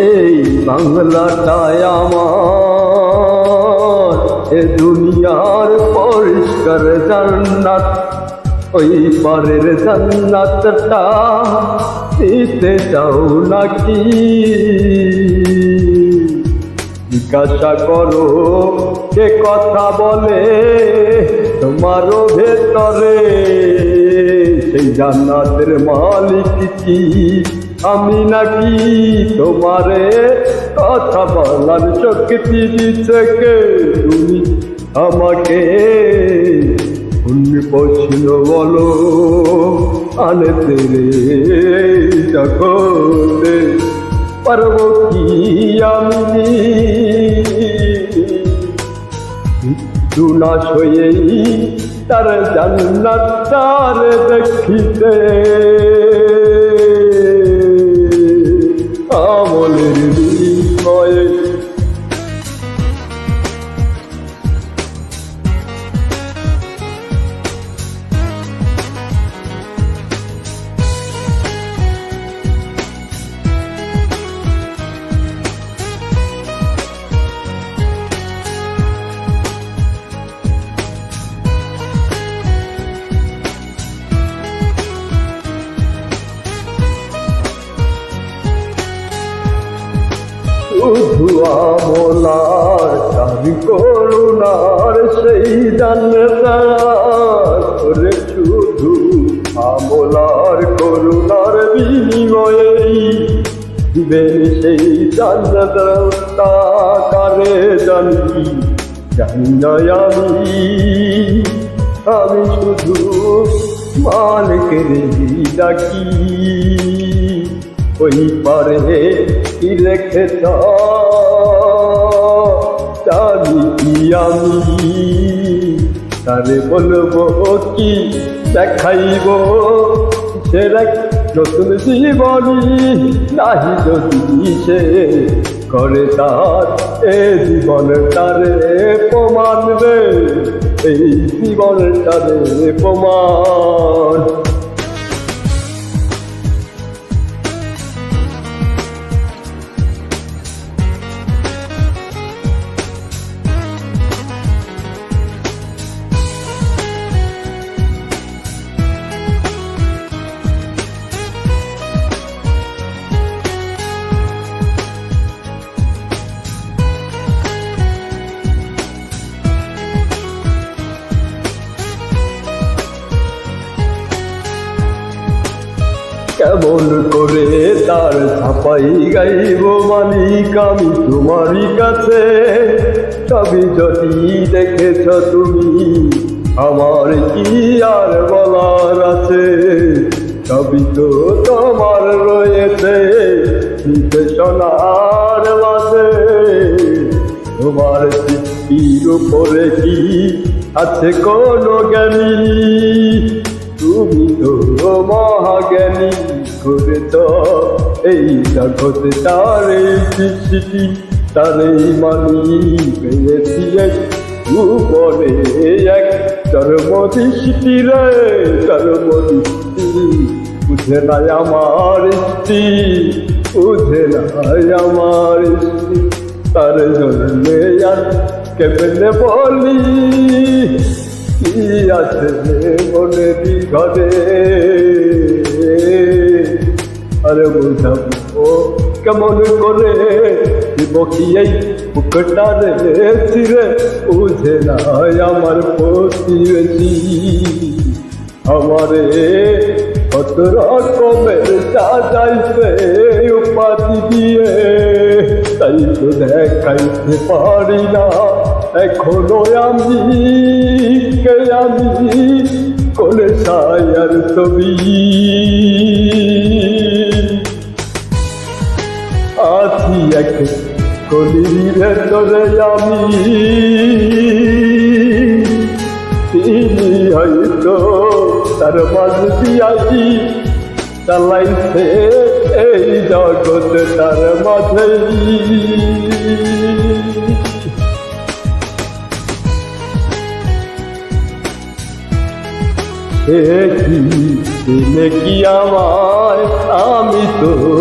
এই বাংলাটায় আমার, এ দুনিয়ার পরিষ্কার জান্নাত, ওই পারের জান্নাতটা দিতে চাও নাকি? জিজ্ঞাসা করো কে কথা বলে তোমারও ভেতরে, সেই জান্নাতের মালিক কি আমি নাকি? তোমারে কথা বলার শক্তি দিচ্ছে কে? তুমি আমাকে কোন প্রশ্ন বলো আনতে রে জগতে, পারবো কি আমি মৃত্যু না সয়েই তার জান্নাত তার দেখিতে? আমলের বিনিময়ে শুধু আমলার তার করুণার সেই জান্নাত করে, শুধু আমলার করুণার বিনিময়েই দিবেন সেই জান্নাত কারে জানি? জানি না আমি শুধু মালিকের ডাকি। ওই পারে কি রেখেছ জানি কি আমি? তারে বলবো কি দেখাইব সে নতুন জীবনী? নাহি যদি সে করে তার এ জীবনটারে প্রমাণ রে, এই জীবনটারে প্রমাণ। কেমন করে তার ছাপাই গাইব মালিক আমি তোমারই কাছে? সবই যদি দেখেছ তুমি আমার কি আর বলার আছে? সবই তো তোমার রয়েছে নির্দেশনার মাঝে। তোমার সৃষ্টির উপরে কি আছে কোনো জ্ঞানী? তুমি তো মহাজ্ঞানী করেছ এই জগতে তার এই সৃষ্টি, তার এই মালিক পেয়েছি উপরে এক চরমদৃষ্টি রে, চরমদৃষ্টি। বুঝে নাই আমার স্ত্রী, বুঝে নাই আমার স্ত্রী, তার জন্যে আর কেমনে বলি কি আছে মনের ঘরে? আরে বুঝাবো কেমন করে দিব কি এই বুকটা রে ছিঁড়ে? বুঝে না আমার প্রতিবেশী আমারে কত রকমের সাজাইছে উপাধি দিয়ে, তাই তো দেখাইতে পারি না এখনো আমি কে আমি কোলে ছায়ার ছবি। আছি এক কলির ভেতরে আমি, তিনি হয়তো তার মাঝ দিয়াছি চালাইছে এই জগৎ তার মাঝেই। কি আমায় আমি তো